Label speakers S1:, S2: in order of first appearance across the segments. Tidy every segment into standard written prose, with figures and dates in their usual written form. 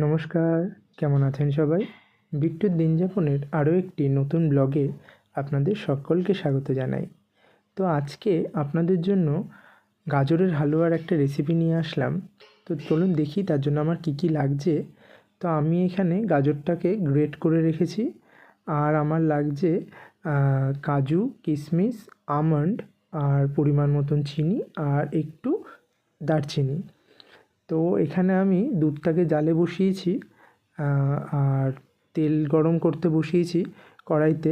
S1: নমস্কার, কেমন আছেন সবাই? বিট্টুর দিনযাপনের আরও একটি নতুন ব্লগে আপনাদের সকলকে স্বাগত জানাই। তো আজকে আপনাদের জন্য গাজরের হালুয়ার একটা রেসিপি নিয়ে আসলাম। তো চলুন দেখি তার জন্য আমার কী কী লাগছে। তো আমি এখানে গাজরটাকে গ্রেট করে রেখেছি, আর আমার লাগছে কাজু, কিশমিশ, আমন্ড, আর পরিমাণ মতন চিনি, আর একটু দারচিনি। তো এখানে আমি দুধটাকে জালে বসিয়েছি, আর তেল গরম করতে বসিয়েছি কড়াইতে।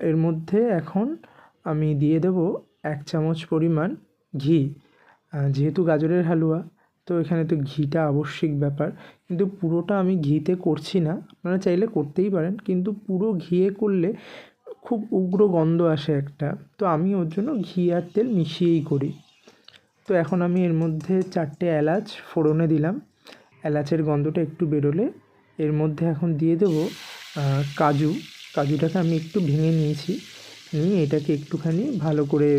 S1: এর মধ্যে এখন আমি দিয়ে দেবো 1 চামচ পরিমাণ ঘি। যেহেতু গাজরের হালুয়া, তো এখানে তো ঘিটা আবশ্যিক ব্যাপার, কিন্তু পুরোটা আমি ঘিতে করছি না। আপনারা চাইলে করতেই পারেন, কিন্তু পুরো ঘিয়ে করলে খুব উগ্র গন্ধ আসে একটা। তো আমি ওর জন্য ঘি আর তেল মিশিয়েই করি। তো এখন আমি এর মধ্যে 4টে এলাচ ফোড়নে দিলাম। এলাচের গন্ধটা একটু বেরোলে এর মধ্যে এখন দিয়ে দেবো কাজুটাকে আমি একটু ভেঙে নিয়েছি, নিয়ে এটাকে একটুখানি ভালো করে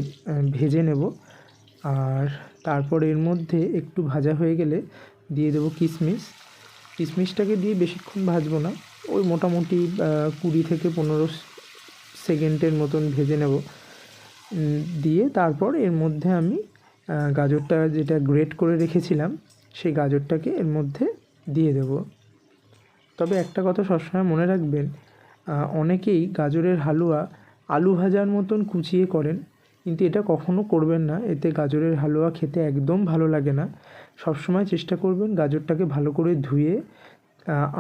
S1: ভেজে নেব। আর তারপর এর মধ্যে একটু ভাজা হয়ে গেলে দিয়ে দেবো কিশমিশটাকে দিয়ে বেশিক্ষণ ভাজবো না, ওই মোটামুটি 20 থেকে 15 সেকেন্ডের মতন ভেজে নেব। দিয়ে তারপর এর মধ্যে আমি গাজরটা যেটা গ্রেট করে রেখেছিলাম সেই গাজরটাকে এর মধ্যে দিয়ে দেব। তবে একটা কথা সবসময় মনে রাখবেন, অনেকেই গাজরের হালুয়া আলু ভাজার মতন কুচিয়ে করেন, কিন্তু এটা কখনো করবেন না। এতে গাজরের হালুয়া খেতে একদম ভালো লাগে না। সবসময় চেষ্টা করবেন গাজরটাকে ভালো করে ধুয়ে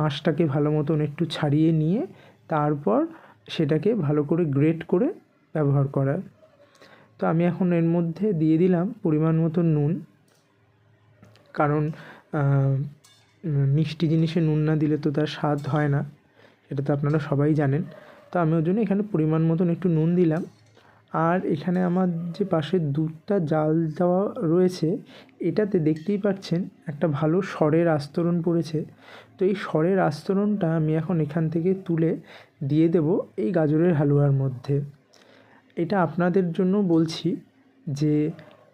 S1: আঁশটাকে ভালো মতন একটু ছাড়িয়ে নিয়ে তারপর সেটাকে ভালো করে গ্রেট করে ব্যবহার করার। তো আমি এখন এর মধ্যে দিয়ে দিলাম পরিমাণ মতো নুন, কারণ মিষ্টি জিনিসে নুন না দিলে তো তার স্বাদ হয় না, এটা তো আপনারা সবাই জানেন। তো আমি ওর জন্য এখানে পরিমাণ মতন একটু নুন দিলাম। আর এখানে আমার যে পাশের দুধটা জাল দেওয়া রয়েছে, এটাতে দেখতেই পাচ্ছেন একটা ভালো সরের আস্তরণ পড়েছে। তো এই সরের আস্তরণটা আমি এখন এখান থেকে তুলে দিয়ে দেব এই গাজরের হালুয়ার মধ্যে। এটা আপনাদের জন্য বলছি যে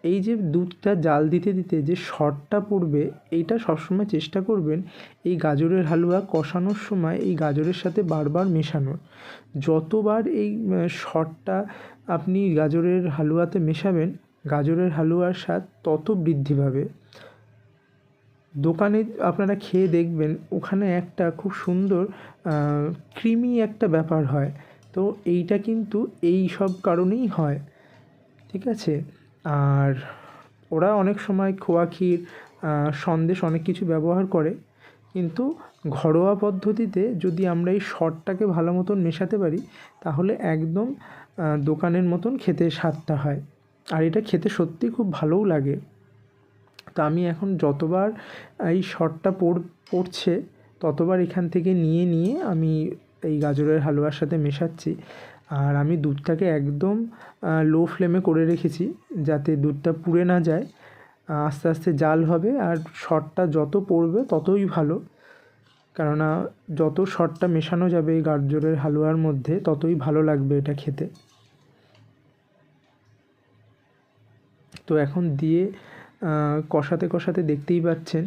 S1: এই যে দুধটা জাল দিতে দিতে যে সরটা পড়বে, এইটা সবসময় চেষ্টা করবেন এই গাজরের হালুয়া কষানোর সময় এই গাজরের সাথে বারবার মেশানোর। যতবার এই সরটা আপনি গাজরের হালুয়াতে মেশাবেন, গাজরের হালুয়ার স্বাদ তত বৃদ্ধি পাবে। দোকানে আপনারা খেয়ে দেখবেন, ওখানে একটা খুব সুন্দর ক্রিমি একটা ব্যাপার হয়। তো এইটা কিন্তু এই সব কারণেই হয়, ঠিক আছে? আর ওরা অনেক সময় খোয়া ক্ষীর, সন্দেশ অনেক কিছু ব্যবহার করে, কিন্তু ঘরোয়া পদ্ধতিতে যদি আমরা এই সরটাকে ভালো মতন মেশাতে পারি, তাহলে একদম দোকানের মতন খেতে স্বাদটা হয়। আর এটা খেতে সত্যিই খুব ভালোও লাগে। তো আমি এখন যতবার এই সরটা পড়ছে ততবার এখান থেকে নিয়ে নিয়ে আমি এই গাজরের হালুয়ার সাথে মেশাচ্ছি। আর আমি দুধটাকে একদম লো ফ্লেমে করে রেখেছি, যাতে দুধটা পুড়ে না যায়। আস্তে আস্তে জাল হবে, আর সরটা যত পড়বে ততই ভালো, কেননা যত সরটা মেশানো যাবে এই গাজরের হালুয়ার মধ্যে ততই ভালো লাগবে এটা খেতে। তো এখন দিয়ে কষাতে কষাতে দেখতেই পাচ্ছেন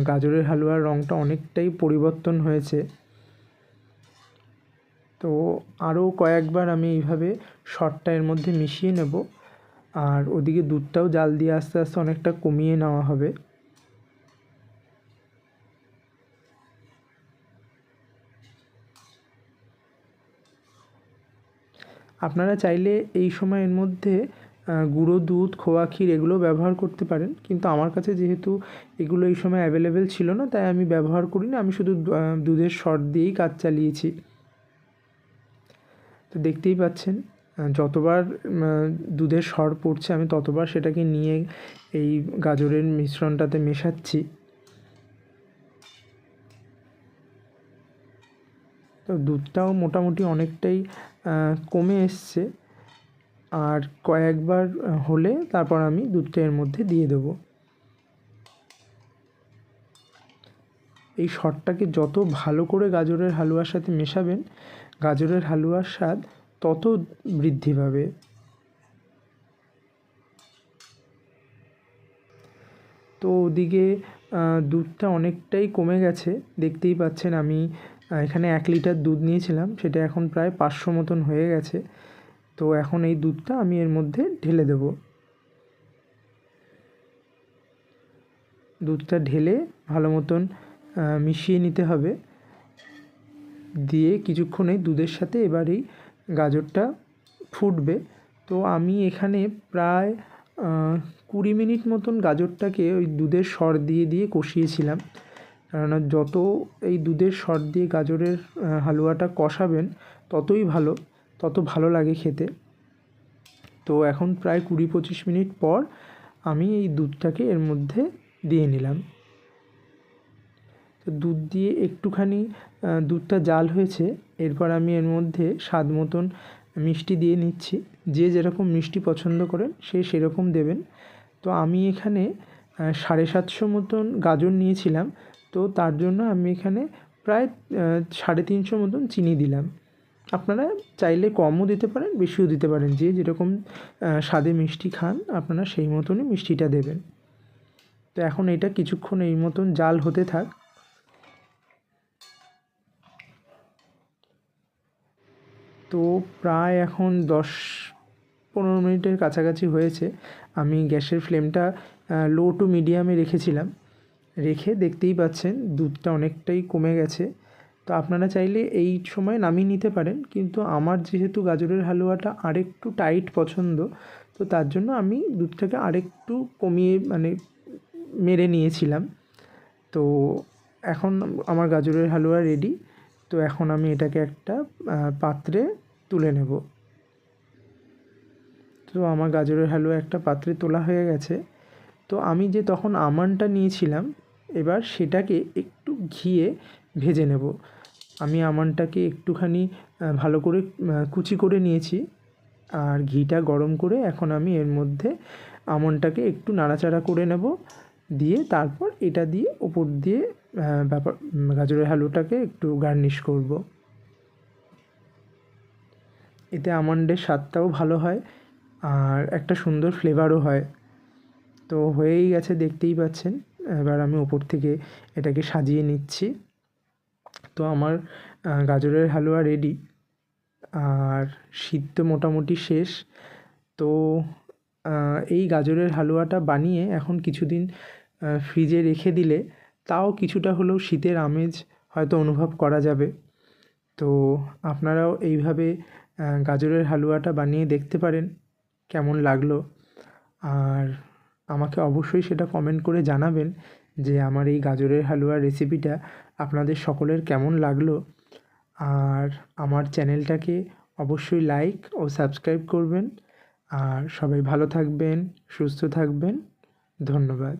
S1: গাজরের হালুয়ার রঙটা অনেকটাই পরিবর্তন হয়েছে। তো আরও কয়েকবার আমি এইভাবে সরটা এর মধ্যে মিশিয়ে নেব, আর ওদিকে দুধটাও জাল দিয়ে আস্তে আস্তে অনেকটা কমিয়ে নেওয়া হবে। আপনারা চাইলে এই সময়ের মধ্যে গুঁড়ো দুধ, খোয়া ক্ষীর এগুলো ব্যবহার করতে পারেন, কিন্তু আমার কাছে যেহেতু এগুলো এই সময় অ্যাভেলেবেল ছিল না, তাই আমি ব্যবহার করিনি। আমি শুধু দুধের সর দিয়েই কাজ চালিয়েছি। তো দেখতেই পাচ্ছেন যতবার দুধের সর পড়ছে আমি ততবার সেটাকে নিয়ে এই গাজরের মিশ্রণটাতে মেশাচ্ছি। তো দুধটাও মোটামুটি অনেকটাই কমে এসছে, আর কয়েকবার হলে তারপর আমি দুধটা এর মধ্যে দিয়ে দেবো। এই সরটাকে যত ভালো করে গাজরের হালুয়ার সাথে মেশাবেন, গাজরের হালুয়ার স্বাদ তত বৃদ্ধি পাবে। তো ওদিকে দুধটা অনেকটাই কমে গেছে, দেখতেই পাচ্ছেন। আমি এখানে 1 লিটার দুধ নিয়েছিলাম, সেটা এখন প্রায় 500 মতন হয়ে গেছে। তো এখন এই দুধটা আমি এর মধ্যে ঢেলে দেব। দুধটা ঢেলে ভালো মতন মিশিয়ে নিতে হবে। দিয়ে কিছুক্ষণ এই দুধের সাথে এবার এই গাজরটা ফুটবে। তো আমি এখানে প্রায় 20 মিনিট মতন গাজরটাকে ওই দুধের সর দিয়ে দিয়ে কষিয়েছিলাম। কেননা যত এই দুধের সর দিয়ে গাজরের হালুয়াটা কষাবেন তত ভালো লাগে খেতে। তো এখন প্রায় 20-25 মিনিট পর আমি এই দুধটাকে এর মধ্যে দিয়ে নিলাম। তো দুধ দিয়ে একটুখানি দুধটা জাল হয়েছে, এরপর আমি এর মধ্যে স্বাদ মতন মিষ্টি দিয়ে নিচ্ছি। যে যেরকম মিষ্টি পছন্দ করেন সে সেরকম দেবেন। তো আমি এখানে 750 মতন গাজর নিয়েছিলাম, তো তার জন্য আমি এখানে প্রায় 350 মতন চিনি দিলাম। আপনারা চাইলে কমও দিতে পারেন, বেশিও দিতে পারেন, যে যেরকম স্বাদে মিষ্টি খান আপনারা সেই মতনই মিষ্টিটা দেবেন। তো এখন এটা কিছুক্ষণ এই মতন জাল হতে থাক। তো প্রায় এখন 10-15 মিনিটের কাছাকাছি হয়েছে। আমি গ্যাসের ফ্লেমটা লো টু মিডিয়ামে রেখেছিলাম, রেখে দেখতেই পাচ্ছেন দুধটা অনেকটাই কমে গেছে। তো আপনারা চাইলে এই সময় নামিয়ে নিতে পারেন, কিন্তু আমার যেহেতু গাজরের হালুয়াটা আরেকটু টাইট পছন্দ, তো তার জন্য আমি দুধটাকে আরেকটু কমিয়ে মেরে নিয়েছিলাম। তো এখন আমার গাজরের হালুয়া রেডি। তো এখন আমি এটাকে একটা পাত্রে তুলে নেব। তো আমার গাজরের হালুয়া একটা পাত্রে তোলা হয়ে গেছে। তো আমি যে তখন আমন্ডটা নিয়েছিলাম, এবার সেটাকে একটু ঘিয়ে ভেজে নেব। আমি আমন্ডটাকে একটুখানি ভালো করে কুচি করে নিয়েছি, আর ঘিটা গরম করে এখন আমি এর মধ্যে আমন্ডটাকে একটু নাড়াচাড়া করে নেব। দিয়ে তারপর এটা দিয়ে ওপর দিয়ে গাজরের হালুয়াটাকে একটু গার্নিশ করব। এতে আমন্ডের স্বাদটাও ভালো হয় আর একটা সুন্দর ফ্লেভারও হয়। তো হয়েই গেছে, দেখতেই পাচ্ছেন। এবার আমি ওপর থেকে এটাকে সাজিয়ে নিচ্ছি। তো আমার গাজরের হালুয়া রেডি, আর শীত তো মোটামুটি শেষ। তো এই গাজরের হালুয়াটা বানিয়ে এখন কিছুদিন ফ্রিজে রেখে দিলে তাও কিছুটা হলেও শীতের আমেজ হয়তো অনুভব করা যাবে। তো আপনারাও এইভাবে গাজরের হালুয়াটা বানিয়ে দেখতে পারেন কেমন লাগলো। আর আমাকে অবশ্যই সেটা কমেন্ট করে জানাবেন যে আমার এই গাজরের হালুয়ার রেসিপিটা আপনাদের সকলের কেমন লাগলো। আর আমার চ্যানেলটাকে অবশ্যই লাইক ও সাবস্ক্রাইব করবেন। আর সবাই ভালো থাকবেন, সুস্থ থাকবেন। ধন্যবাদ।